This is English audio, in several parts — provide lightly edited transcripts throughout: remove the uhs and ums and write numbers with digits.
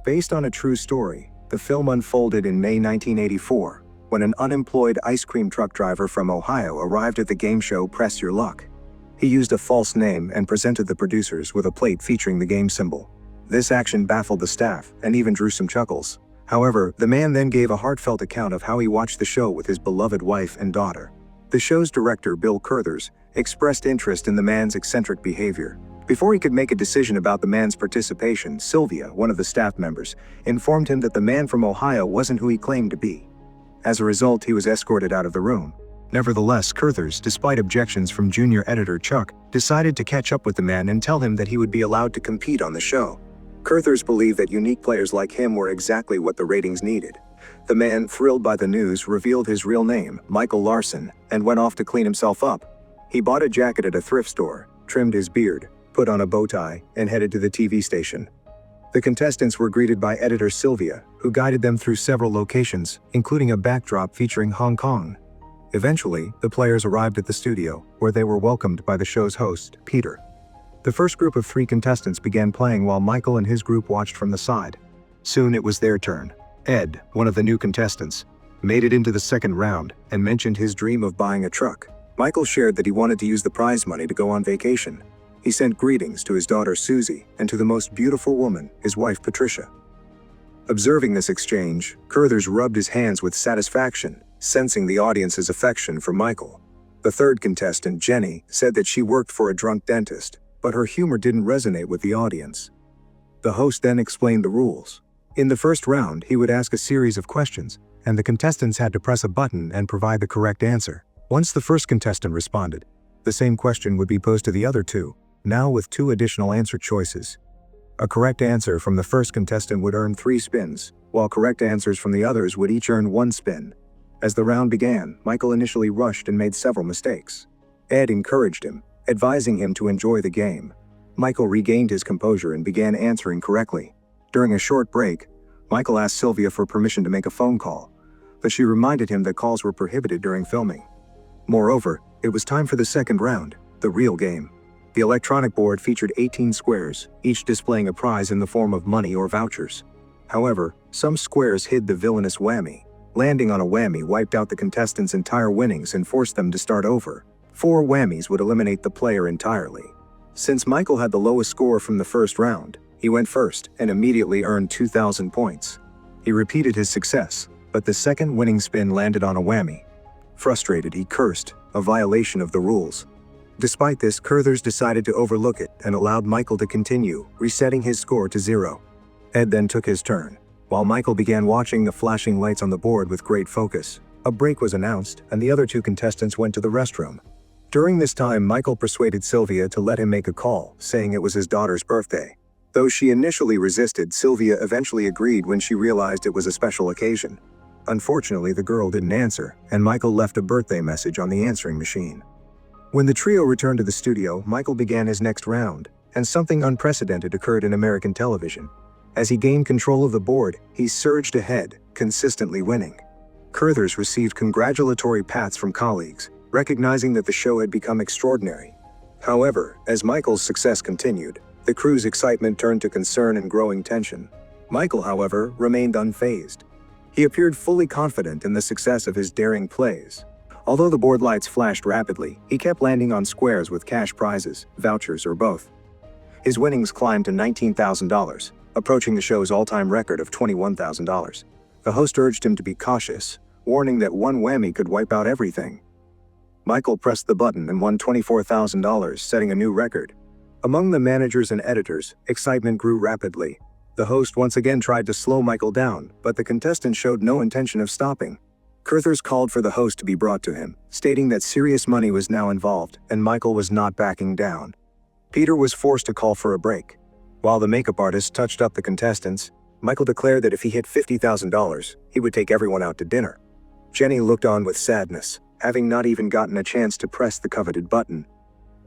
Based on a true story, the film unfolded in May 1984, when an unemployed ice cream truck driver from Ohio arrived at the game show Press Your Luck. He used a false name and presented the producers with a plate featuring the game symbol. This action baffled the staff and even drew some chuckles. However, the man then gave a heartfelt account of how he watched the show with his beloved wife and daughter. The show's director, Bill Kurthers, expressed interest in the man's eccentric behavior. Before he could make a decision about the man's participation, Sylvia, one of the staff members, informed him that the man from Ohio wasn't who he claimed to be. As a result, he was escorted out of the room. Nevertheless, Kurthers, despite objections from junior editor Chuck, decided to catch up with the man and tell him that he would be allowed to compete on the show. Kurthers believed that unique players like him were exactly what the ratings needed. The man, thrilled by the news, revealed his real name, Michael Larson, and went off to clean himself up. He bought a jacket at a thrift store, trimmed his beard, put on a bow tie, and headed to the TV station. The contestants were greeted by editor Sylvia, who guided them through several locations, including a backdrop featuring Hong Kong. Eventually, the players arrived at the studio, where they were welcomed by the show's host, Peter. The first group of 3 contestants began playing while Michael and his group watched from the side. Soon it was their turn. Ed, one of the new contestants, made it into the second round and mentioned his dream of buying a truck. Michael shared that he wanted to use the prize money to go on vacation. He sent greetings to his daughter Susie and to the most beautiful woman, his wife Patricia. Observing this exchange, Kurthers rubbed his hands with satisfaction, sensing the audience's affection for Michael. The third contestant, Jenny, said that she worked for a drunk dentist, but her humor didn't resonate with the audience. The host then explained the rules. In the first round, he would ask a series of questions, and the contestants had to press a button and provide the correct answer. Once the first contestant responded, the same question would be posed to the other 2, now with 2 additional answer choices. A correct answer from the first contestant would earn 3 spins, while correct answers from the others would each earn 1 spin. As the round began, Michael initially rushed and made several mistakes. Ed encouraged him, advising him to enjoy the game. Michael regained his composure and began answering correctly. During a short break, Michael asked Sylvia for permission to make a phone call, but she reminded him that calls were prohibited during filming. Moreover, it was time for the second round, the real game. The electronic board featured 18 squares, each displaying a prize in the form of money or vouchers. However, some squares hid the villainous whammy. Landing on a whammy wiped out the contestants' entire winnings and forced them to start over. 4 whammies would eliminate the player entirely. Since Michael had the lowest score from the first round, he went first and immediately earned 2,000 points. He repeated his success, but the second winning spin landed on a whammy. Frustrated, he cursed, a violation of the rules. Despite this, Kurthers decided to overlook it and allowed Michael to continue, resetting his score to 0. Ed then took his turn, while Michael began watching the flashing lights on the board with great focus. A break was announced, and the other 2 contestants went to the restroom. During this time, Michael persuaded Sylvia to let him make a call, saying it was his daughter's birthday. Though she initially resisted, Sylvia eventually agreed when she realized it was a special occasion. Unfortunately, the girl didn't answer, and Michael left a birthday message on the answering machine. When the trio returned to the studio, Michael began his next round, and something unprecedented occurred in American television. As he gained control of the board, he surged ahead, consistently winning. Kurthers received congratulatory pats from colleagues, recognizing that the show had become extraordinary. However, as Michael's success continued, the crew's excitement turned to concern and growing tension. Michael, however, remained unfazed. He appeared fully confident in the success of his daring plays. Although the board lights flashed rapidly, he kept landing on squares with cash prizes, vouchers, or both. His winnings climbed to $19,000, approaching the show's all-time record of $21,000. The host urged him to be cautious, warning that one whammy could wipe out everything. Michael pressed the button and won $24,000, setting a new record. Among the managers and editors, excitement grew rapidly. The host once again tried to slow Michael down, but the contestant showed no intention of stopping. Kurthers called for the host to be brought to him, stating that serious money was now involved, and Michael was not backing down. Peter was forced to call for a break. While the makeup artist touched up the contestants, Michael declared that if he hit $50,000, he would take everyone out to dinner. Jenny looked on with sadness, having not even gotten a chance to press the coveted button.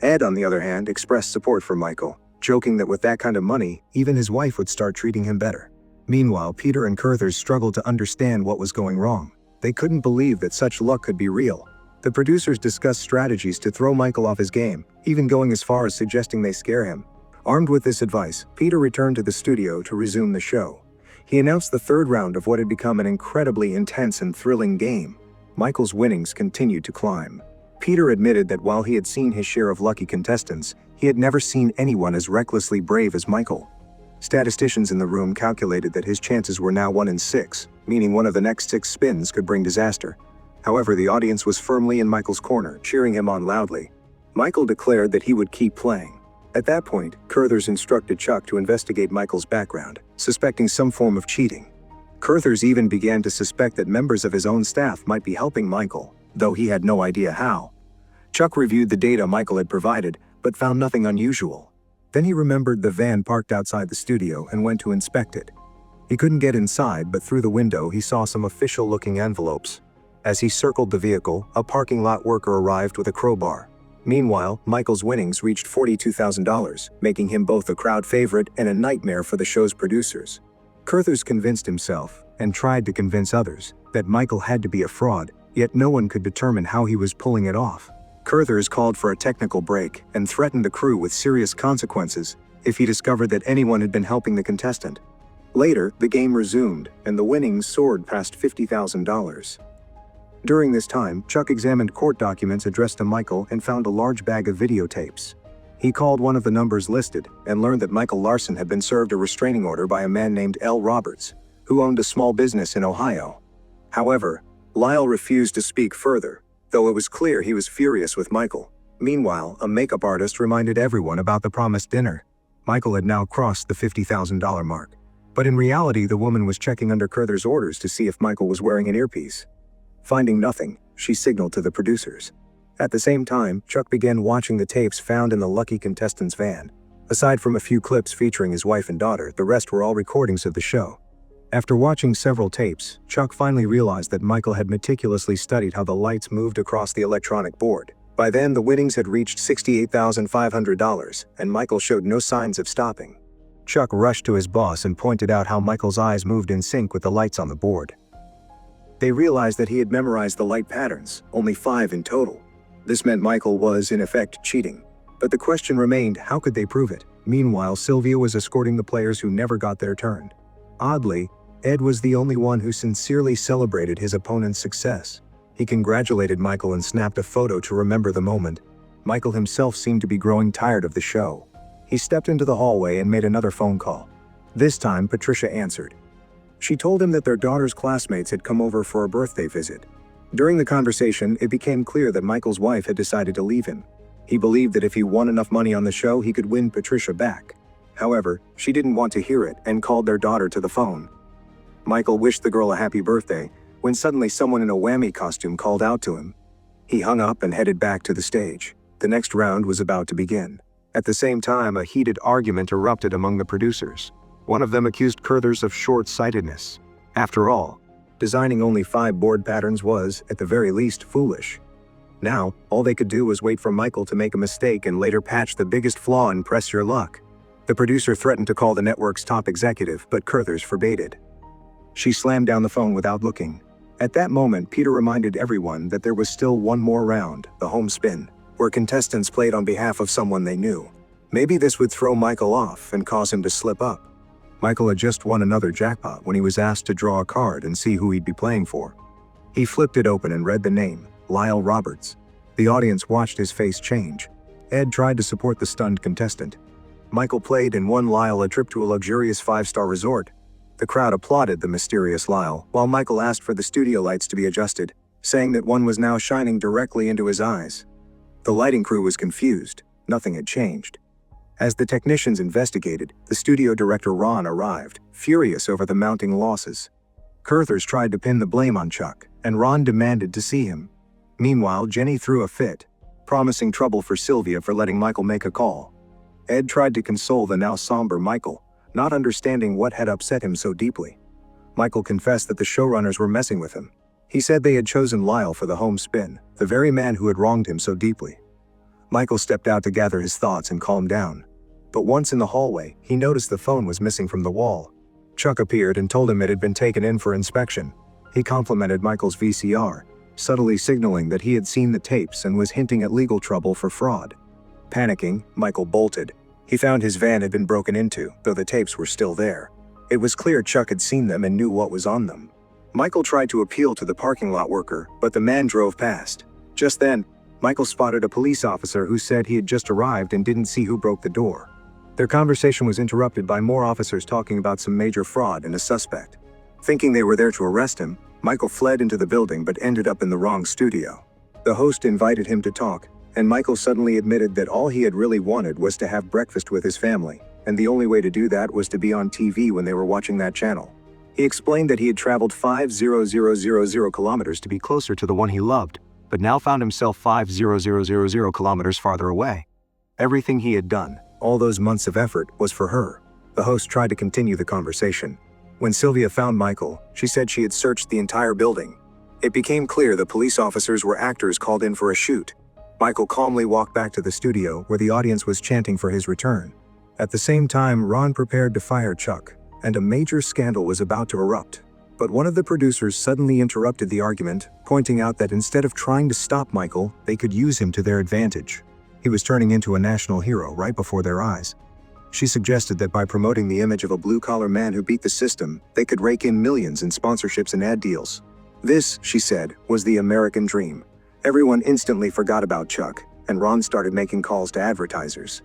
Ed, on the other hand, expressed support for Michael, joking that with that kind of money, even his wife would start treating him better. Meanwhile, Peter and Kurthers struggled to understand what was going wrong. They couldn't believe that such luck could be real. The producers discussed strategies to throw Michael off his game, even going as far as suggesting they scare him. Armed with this advice, Peter returned to the studio to resume the show. He announced the third round of what had become an incredibly intense and thrilling game. Michael's winnings continued to climb. Peter admitted that while he had seen his share of lucky contestants, he had never seen anyone as recklessly brave as Michael. Statisticians in the room calculated that his chances were now 1 in 6, meaning one of the next 6 spins could bring disaster. However, the audience was firmly in Michael's corner, cheering him on loudly. Michael declared that he would keep playing. At that point, Carruthers instructed Chuck to investigate Michael's background, suspecting some form of cheating. Carruthers even began to suspect that members of his own staff might be helping Michael, though he had no idea how. Chuck reviewed the data Michael had provided, but found nothing unusual. Then he remembered the van parked outside the studio and went to inspect it. He couldn't get inside, but through the window he saw some official-looking envelopes. As he circled the vehicle, a parking lot worker arrived with a crowbar. Meanwhile, Michael's winnings reached $42,000, making him both a crowd favorite and a nightmare for the show's producers. Carruthers convinced himself, and tried to convince others, that Michael had to be a fraud, yet no one could determine how he was pulling it off. Carruthers called for a technical break and threatened the crew with serious consequences if he discovered that anyone had been helping the contestant. Later, the game resumed, and the winnings soared past $50,000. During this time, Chuck examined court documents addressed to Michael and found a large bag of videotapes. He called one of the numbers listed and learned that Michael Larson had been served a restraining order by a man named L. Roberts, who owned a small business in Ohio. However, Lyle refused to speak further, though it was clear he was furious with Michael. Meanwhile, a makeup artist reminded everyone about the promised dinner. Michael had now crossed the $50,000 mark. But in reality, the woman was checking under Carruthers' orders to see if Michael was wearing an earpiece. Finding nothing, she signaled to the producers. At the same time, Chuck began watching the tapes found in the lucky contestant's van. Aside from a few clips featuring his wife and daughter, the rest were all recordings of the show. After watching several tapes, Chuck finally realized that Michael had meticulously studied how the lights moved across the electronic board. By then, the winnings had reached $68,500, and Michael showed no signs of stopping. Chuck rushed to his boss and pointed out how Michael's eyes moved in sync with the lights on the board. They realized that he had memorized the light patterns, only 5 in total. This meant Michael was, in effect, cheating. But the question remained, how could they prove it? Meanwhile, Sylvia was escorting the players who never got their turn. Oddly, Ed was the only one who sincerely celebrated his opponent's success. He congratulated Michael and snapped a photo to remember the moment. Michael himself seemed to be growing tired of the show. He stepped into the hallway and made another phone call. This time, Patricia answered. She told him that their daughter's classmates had come over for a birthday visit. During the conversation, it became clear that Michael's wife had decided to leave him. He believed that if he won enough money on the show, he could win Patricia back. However, she didn't want to hear it and called their daughter to the phone. Michael wished the girl a happy birthday, when suddenly someone in a whammy costume called out to him. He hung up and headed back to the stage. The next round was about to begin. At the same time, a heated argument erupted among the producers. One of them accused Carruthers of short-sightedness. After all, designing only 5 board patterns was, at the very least, foolish. Now, all they could do was wait for Michael to make a mistake and later patch the biggest flaw and press your luck. The producer threatened to call the network's top executive, but Carruthers forbade it. She slammed down the phone without looking. At that moment, Peter reminded everyone that there was still one more round, the home spin, where contestants played on behalf of someone they knew. Maybe this would throw Michael off and cause him to slip up. Michael had just won another jackpot when he was asked to draw a card and see who he'd be playing for. He flipped it open and read the name, Lyle Roberts. The audience watched his face change. Ed tried to support the stunned contestant. Michael played and won Lyle a trip to a luxurious 5-star resort. The crowd applauded the mysterious Lyle, while Michael asked for the studio lights to be adjusted, saying that one was now shining directly into his eyes. The lighting crew was confused. Nothing had changed. As the technicians investigated, the studio director Ron arrived, furious over the mounting losses. Carruthers tried to pin the blame on Chuck, and Ron demanded to see him. Meanwhile, Jenny threw a fit, promising trouble for Sylvia for letting Michael make a call. Ed tried to console the now somber Michael, not understanding what had upset him so deeply. Michael confessed that the showrunners were messing with him. He said they had chosen Lyle for the home spin, the very man who had wronged him so deeply. Michael stepped out to gather his thoughts and calm down. But once in the hallway, he noticed the phone was missing from the wall. Chuck appeared and told him it had been taken in for inspection. He complimented Michael's VCR, subtly signaling that he had seen the tapes and was hinting at legal trouble for fraud. Panicking, Michael bolted. He found his van had been broken into, though the tapes were still there. It was clear Chuck had seen them and knew what was on them. Michael tried to appeal to the parking lot worker, but the man drove past. Just then, Michael spotted a police officer who said he had just arrived and didn't see who broke the door. Their conversation was interrupted by more officers talking about some major fraud and a suspect. Thinking they were there to arrest him, Michael fled into the building but ended up in the wrong studio. The host invited him to talk, and Michael suddenly admitted that all he had really wanted was to have breakfast with his family, and the only way to do that was to be on TV when they were watching that channel. He explained that he had traveled 5,000 kilometers to be closer to the one he loved, but now found himself 5,000 kilometers farther away. Everything he had done, all those months of effort, was for her. The host tried to continue the conversation. When Sylvia found Michael, she said she had searched the entire building. It became clear the police officers were actors called in for a shoot. Michael calmly walked back to the studio where the audience was chanting for his return. At the same time, Ron prepared to fire Chuck, and a major scandal was about to erupt. But one of the producers suddenly interrupted the argument, pointing out that instead of trying to stop Michael, they could use him to their advantage. He was turning into a national hero right before their eyes. She suggested that by promoting the image of a blue-collar man who beat the system, they could rake in millions in sponsorships and ad deals. This, she said, was the American dream. Everyone instantly forgot about Chuck, and Ron started making calls to advertisers.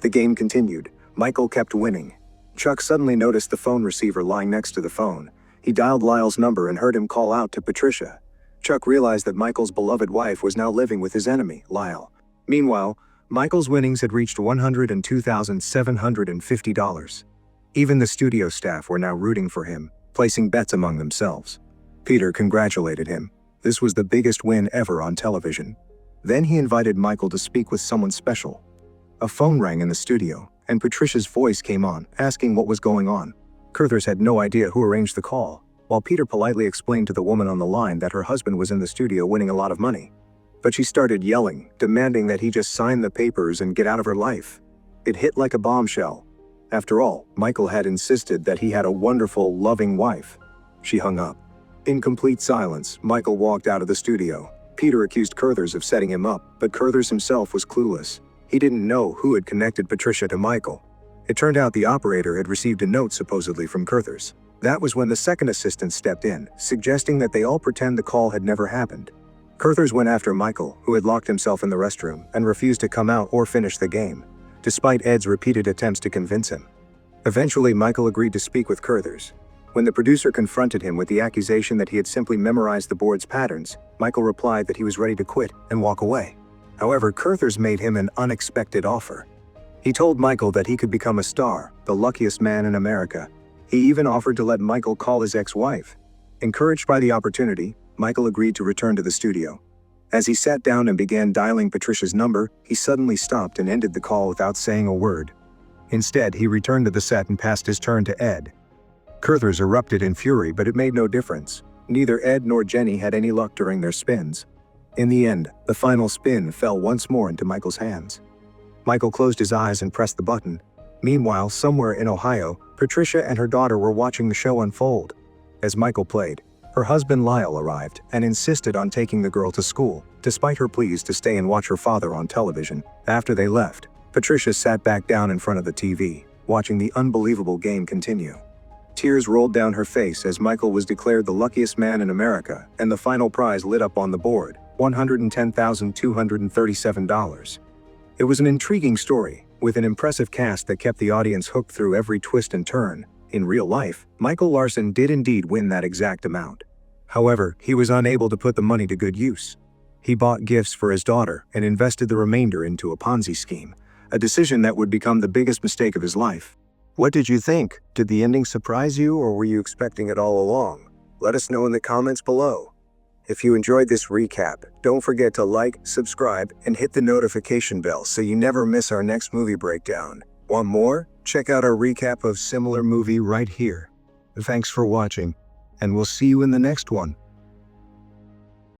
The game continued. Michael kept winning. Chuck suddenly noticed the phone receiver lying next to the phone. He dialed Lyle's number and heard him call out to Patricia. Chuck realized that Michael's beloved wife was now living with his enemy, Lyle. Meanwhile, Michael's winnings had reached $102,750. Even the studio staff were now rooting for him, placing bets among themselves. Peter congratulated him. This was the biggest win ever on television. Then he invited Michael to speak with someone special. A phone rang in the studio, and Patricia's voice came on, asking what was going on. Curthers had no idea who arranged the call, while Peter politely explained to the woman on the line that her husband was in the studio winning a lot of money. But she started yelling, demanding that he just sign the papers and get out of her life. It hit like a bombshell. After all, Michael had insisted that he had a wonderful, loving wife. She hung up. In complete silence, Michael walked out of the studio. Peter accused Curthers of setting him up, but Curthers himself was clueless. He didn't know who had connected Patricia to Michael. It turned out the operator had received a note supposedly from Curthers. That was when the second assistant stepped in, suggesting that they all pretend the call had never happened. Curthers went after Michael, who had locked himself in the restroom and refused to come out or finish the game, despite Ed's repeated attempts to convince him. Eventually, Michael agreed to speak with Curthers. When the producer confronted him with the accusation that he had simply memorized the board's patterns, Michael replied that he was ready to quit and walk away. However, Curthers made him an unexpected offer. He told Michael that he could become a star, the luckiest man in America. He even offered to let Michael call his ex-wife. Encouraged by the opportunity, Michael agreed to return to the studio. As he sat down and began dialing Patricia's number, he suddenly stopped and ended the call without saying a word. Instead, he returned to the set and passed his turn to Ed. Curthers erupted in fury, but it made no difference. Neither Ed nor Jenny had any luck during their spins. In the end, the final spin fell once more into Michael's hands. Michael closed his eyes and pressed the button. Meanwhile, somewhere in Ohio, Patricia and her daughter were watching the show unfold. As Michael played, her husband Lyle arrived and insisted on taking the girl to school, despite her pleas to stay and watch her father on television. After they left, Patricia sat back down in front of the TV, watching the unbelievable game continue. Tears rolled down her face as Michael was declared the luckiest man in America, and the final prize lit up on the board, $110,237. It was an intriguing story, with an impressive cast that kept the audience hooked through every twist and turn. In real life, Michael Larson did indeed win that exact amount. However, he was unable to put the money to good use. He bought gifts for his daughter and invested the remainder into a Ponzi scheme, a decision that would become the biggest mistake of his life. What did you think? Did the ending surprise you, or were you expecting it all along? Let us know in the comments below. If you enjoyed this recap, don't forget to like, subscribe, and hit the notification bell so you never miss our next movie breakdown. Want more? Check out our recap of similar movie right here. Thanks for watching, and we'll see you in the next one.